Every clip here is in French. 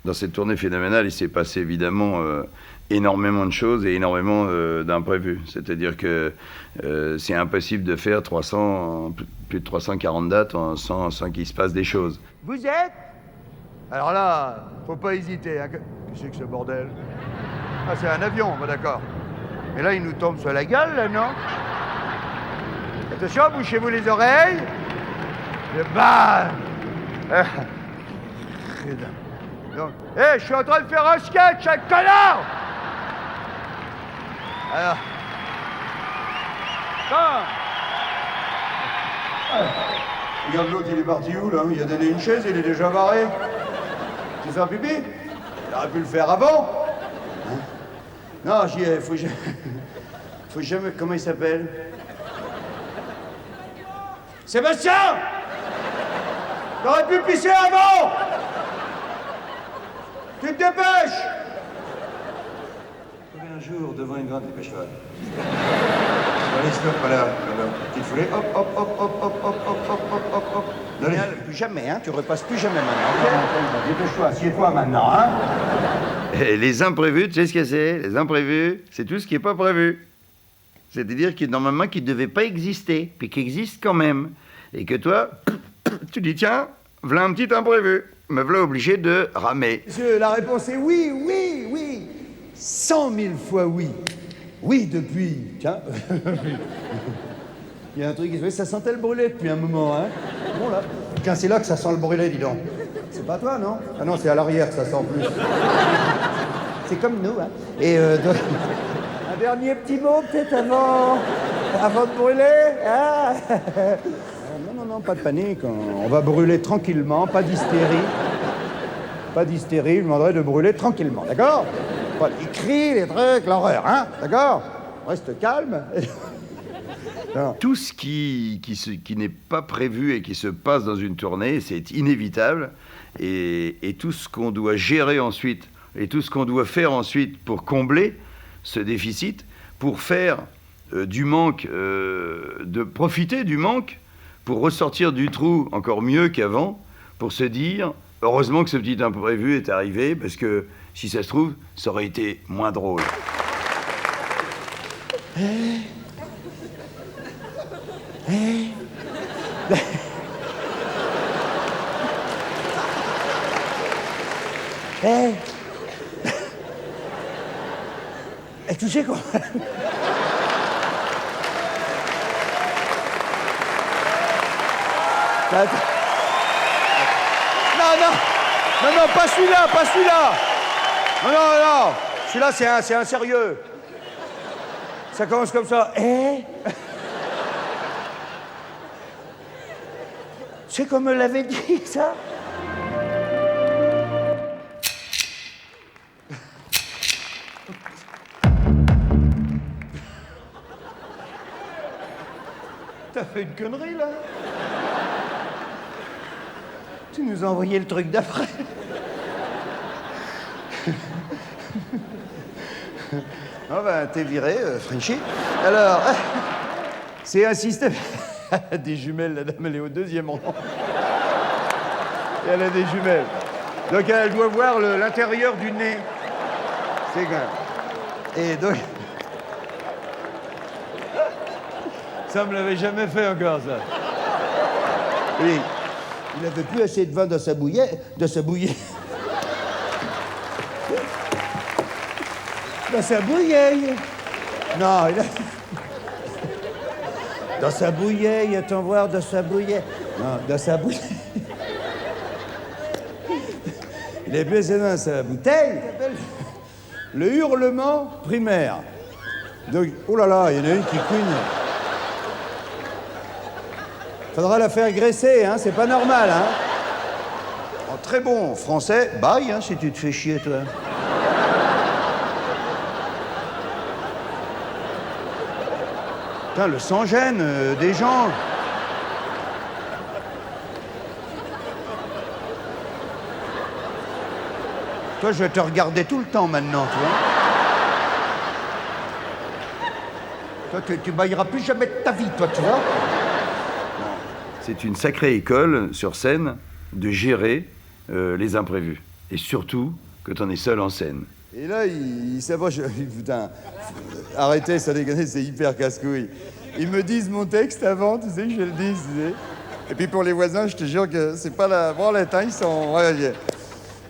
Dans cette tournée phénoménale, il s'est passé évidemment énormément de choses et énormément d'imprévus. C'est-à-dire que c'est impossible de faire plus de 340 dates sans qu'il se passe des choses. Vous êtes? Alors là, faut pas hésiter. Hein. Qu'est-ce que c'est que ce bordel? Ah, c'est un avion, bah d'accord. Mais là, il nous tombe sur la gueule, là, non? Attention, bouchez-vous les oreilles. Et bam! Donc, je suis en train de faire un sketch, un connard! Alors... Regarde l'autre, il est parti où, là? Il a donné une chaise, il est déjà barré. Tu fais un pipi? Il aurait pu le faire avant. Hein? Non, faut jamais... Comment il s'appelle? Sébastien! T'aurais pu pisser avant! Tu te dépêches! Un jour, devant une grande dépêche-toi. Allez, stop, voilà. Petite foulée, hop, hop, hop, hop, hop, hop, hop, hop, hop, hop, hop. Allez. Plus jamais, hein, tu repasses plus jamais maintenant. Dépêche-toi, assieds-toi maintenant, hein. Et les imprévus, tu sais ce que c'est? Les imprévus, c'est tout ce qui n'est pas prévu. C'est-à-dire qu'il normalement qui ne devait pas exister, puis qui existe quand même. Et que toi, tu dis, tiens, voilà un petit imprévu. Me voilà obligé de ramer. Monsieur, la réponse est oui, oui, oui. 100 000 fois oui. Oui, depuis... Tiens. Il y a un truc qui se fait, ça sentait le brûlé depuis un moment, hein. Bon, là. Tiens, c'est là que ça sent le brûlé, dis donc. C'est pas toi, non? Ah non, c'est à l'arrière que ça sent plus. C'est comme nous, hein. Et donc... Un dernier petit mot, peut-être, avant de brûler, hein. Non, pas de panique. On va brûler tranquillement, pas d'hystérie. Pas d'hystérie, je demanderais de brûler tranquillement, d'accord? Pas les cris, les trucs, l'horreur, hein? D'accord? Reste calme. Tout ce qui n'est pas prévu et qui se passe dans une tournée, c'est inévitable. Et tout ce qu'on doit gérer ensuite, et tout ce qu'on doit faire ensuite pour combler ce déficit, pour faire du manque, de profiter du manque, pour ressortir du trou encore mieux qu'avant, pour se dire, heureusement que ce petit imprévu est arrivé, parce que si ça se trouve, ça aurait été moins drôle. Tu sais quoi? Non, pas celui-là, pas celui-là. Non. Celui-là, c'est un sérieux. Ça commence comme ça. C'est comme me l'avait dit, ça. T'as fait une connerie, là? Tu nous as envoyé le truc d'après. Ah ben, t'es viré, Frenchy. Alors, c'est un système... Des jumelles, la dame, elle est au 2e rang. Et elle a des jumelles. Donc, elle doit voir l'intérieur du nez. C'est quand même... Et donc... Ça me l'avait jamais fait encore, ça. Oui. Il n'avait plus assez de vin dans sa bouillie. Dans sa bouillie. Dans sa bouillie. Non, il a... Dans sa bouillie, attends voir, dans sa bouillie. Non, dans sa bouillie. Il est plus assez dans sa bouteille. Le hurlement primaire. Donc, oh là là, il y en a une qui couine. Faudra la faire graisser, hein, c'est pas normal, hein. En très bon français, bye, hein, si tu te fais chier, toi. Putain, le sang-gêne des gens. Toi, je vais te regarder tout le temps maintenant, toi. Toi, tu bailleras plus jamais de ta vie, toi, tu vois. C'est une sacrée école, sur scène, de gérer les imprévus. Et surtout, quand on est seul en scène. Et là, il s'approche. Putain, arrêtez, ça déconne, c'est hyper casse-couille. Ils me disent mon texte avant, tu sais, que je le dise, tu sais. Et puis pour les voisins, je te jure que c'est pas la branlette, hein, ils sont... Ouais,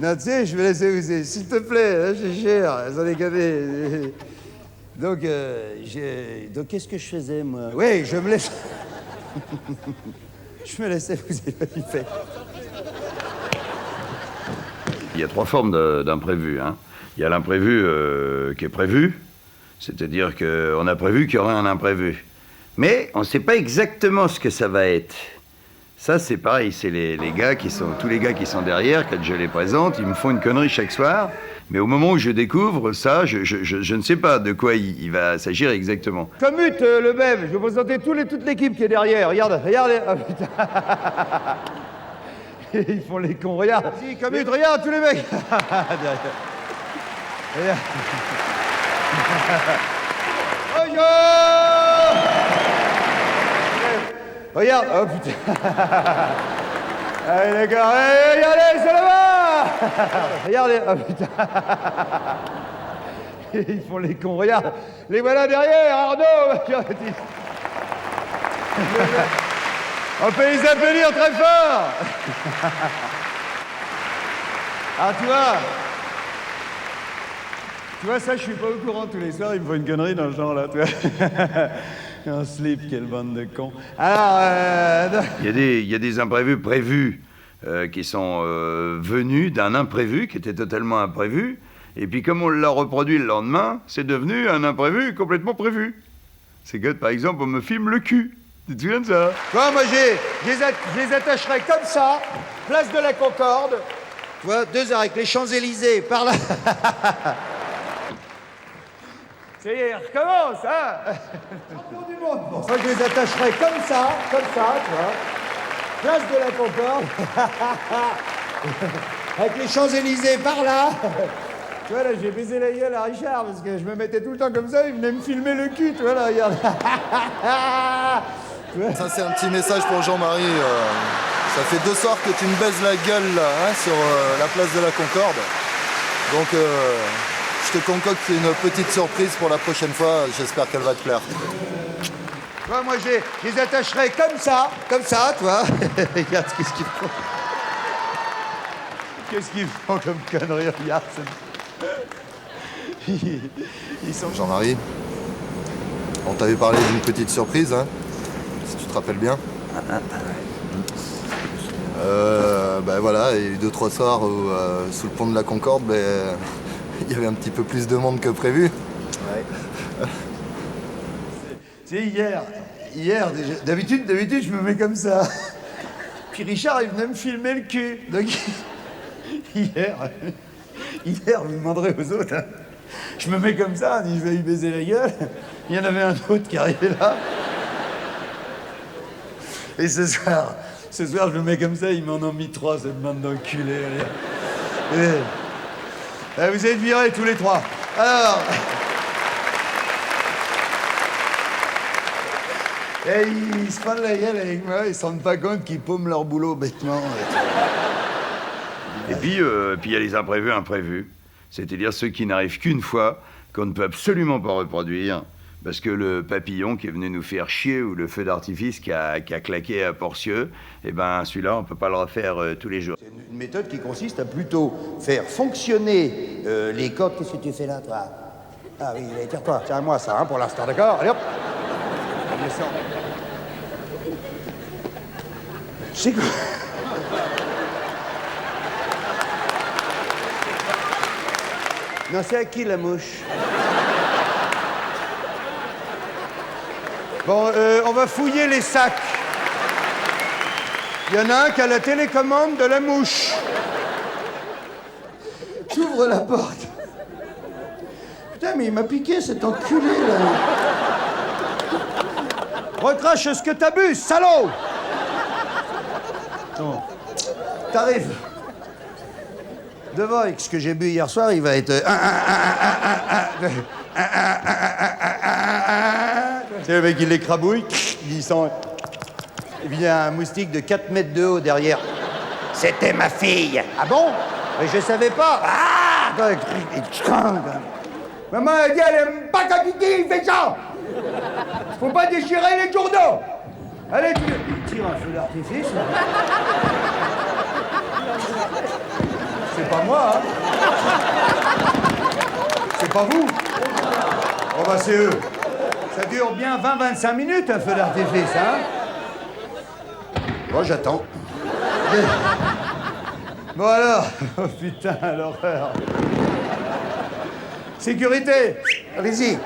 non, tu sais, je vais laisser vous... S'il te plaît, j'ai cher, ça déconne. Donc, Donc, qu'est-ce que je faisais, moi? Oui, je me laisse... je me laissais vous évaluer. Il y a 3 formes d'imprévu, hein. Il y a l'imprévu qui est prévu, c'est-à-dire qu'on a prévu qu'il y aurait un imprévu. Mais on ne sait pas exactement ce que ça va être. Ça, c'est pareil, c'est tous les gars qui sont derrière, quand je les présente, ils me font une connerie chaque soir. Mais au moment où je découvre ça, je ne sais pas de quoi il va s'agir exactement. Commute, le Bev, je vais vous présenter toute l'équipe qui est derrière. Regarde. Oh, putain. Ils font les cons, regarde. Si, Commute, regarde tous les mecs. Regarde. Bonjour. Regarde, oh putain. Allez, d'accord, regardez, c'est là-bas. Regardez, oh putain. Ils font les cons, regarde. Les voilà derrière, Arnaud. On peut les applaudir très fort. Ah, tu vois, ça, je suis pas au courant. Tous les soirs, ils me font une connerie dans le genre, là, tu vois. Un slip, quelle bande de cons. Alors, il y a des imprévus prévus qui sont venus d'un imprévu qui était totalement imprévu. Et puis, comme on l'a reproduit le lendemain, c'est devenu un imprévu complètement prévu. C'est que, par exemple, on me filme le cul. Tu te souviens de ça? toi, moi, je les attacherais comme ça, place de la Concorde. Tu vois, 2 heures avec les Champs-Élysées, par là. Ça y est, il recommence, hein. Champion du monde. Bon, moi, je les attacherais comme ça, tu vois. Place de la Concorde. Avec les Champs-Élysées, par là. Tu vois, là, j'ai baisé la gueule à Richard, parce que je me mettais tout le temps comme ça, il venait me filmer le cul, tu vois, là, regarde. Ça, c'est un petit message pour Jean-Marie. Ça fait 2 soirs que tu me baises la gueule, là, hein, sur la place de la Concorde. Donc, je te concocte une petite surprise pour la prochaine fois. J'espère qu'elle va te plaire. Tu vois, moi, je les attacherais comme ça, tu vois. Regarde qu'est-ce qu'ils font. Qu'est-ce qu'ils font comme conneries, regarde. Ils sont... Jean-Marie, on t'avait parlé d'une petite surprise, hein, si tu te rappelles bien. Ben voilà, il y a eu 2-3 soirs où, sous le pont de la Concorde, il y avait un petit peu plus de monde que prévu. Ouais. Tu sais, hier, déjà, d'habitude, je me mets comme ça. Puis Richard, il venait me filmer le cul. Donc, hier, vous demanderez aux autres, hein. Je me mets comme ça, on dit, je vais lui baiser la gueule. Il y en avait un autre qui arrivait là. Et ce soir, je me mets comme ça, ils m'en ont mis 3, cette bande d'enculés. Vous êtes virés tous les 3. Alors... Et ils se prennent la gueule avec moi, ils se rendent pas compte qu'ils paument leur boulot bêtement. Et puis, il y a les imprévus. C'est-à-dire ceux qui n'arrivent qu'une fois, qu'on ne peut absolument pas reproduire, parce que le papillon qui est venu nous faire chier ou le feu d'artifice qui a claqué à Porcieux, eh ben celui-là, on ne peut pas le refaire tous les jours. C'est une méthode qui consiste à plutôt faire fonctionner les cordes. Qu'est-ce que tu fais là, toi? Ah oui, tire-toi, tiens à moi ça, hein, pour l'instant, d'accord? Allez hop. On descend. C'est quoi? Non, c'est à qui la mouche? Bon, on va fouiller les sacs. Il y en a un qui a la télécommande de la mouche. J'ouvre la porte. Putain, mais il m'a piqué cet enculé, là. Recrache ce que t'abuses, salaud! Bon. T'arrives. Devant, avec ce que j'ai bu hier soir, il va être... Tu sais, le mec, il l'écrabouille, il sent... Et puis il y a un moustique de 4 mètres de haut derrière. C'était ma fille. Ah bon? Mais je savais pas. Ah! Maman a dit, elle aime pas quand il fait ça. Faut pas déchirer les journaux. Allez, tu tires un feu d'artifice. C'est pas moi, hein. C'est pas vous. Oh bah c'est eux. Ça dure bien 20-25 minutes, un feu d'artifice, hein. Bon, j'attends. Bon alors. Oh putain, l'horreur. Sécurité. Allez-y.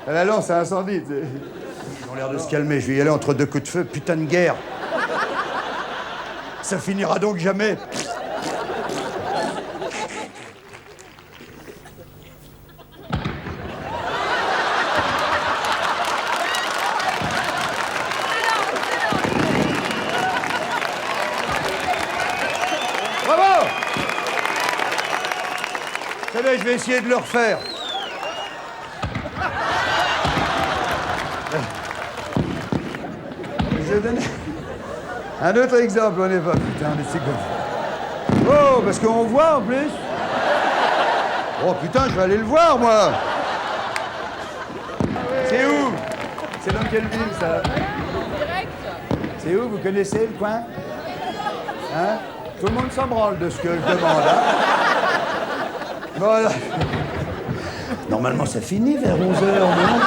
La lance à incendie. Ils ont l'air de se calmer. Je vais y aller entre deux coups de feu. Putain de guerre. Ça finira donc jamais. Bravo! Allez, je vais essayer de le refaire. Je vais donner un autre exemple, on n'est pas. Putain, mais c'est comme. Oh, parce qu'on voit en plus. Oh putain, je vais aller le voir, moi. C'est où? C'est dans quelle ville, ça? C'est où? Vous connaissez le coin? Hein? Tout le monde s'en branle de ce que je demande, hein? Voilà. Normalement, ça finit vers 11h, non?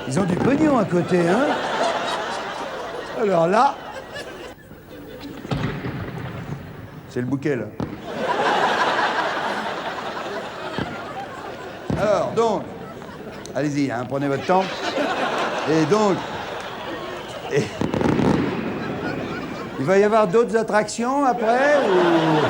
Ils ont du pognon à côté, hein? Alors là... C'est le bouquet, là. Alors, donc... Allez-y, hein, prenez votre temps. Et donc... Il va y avoir d'autres attractions après ou...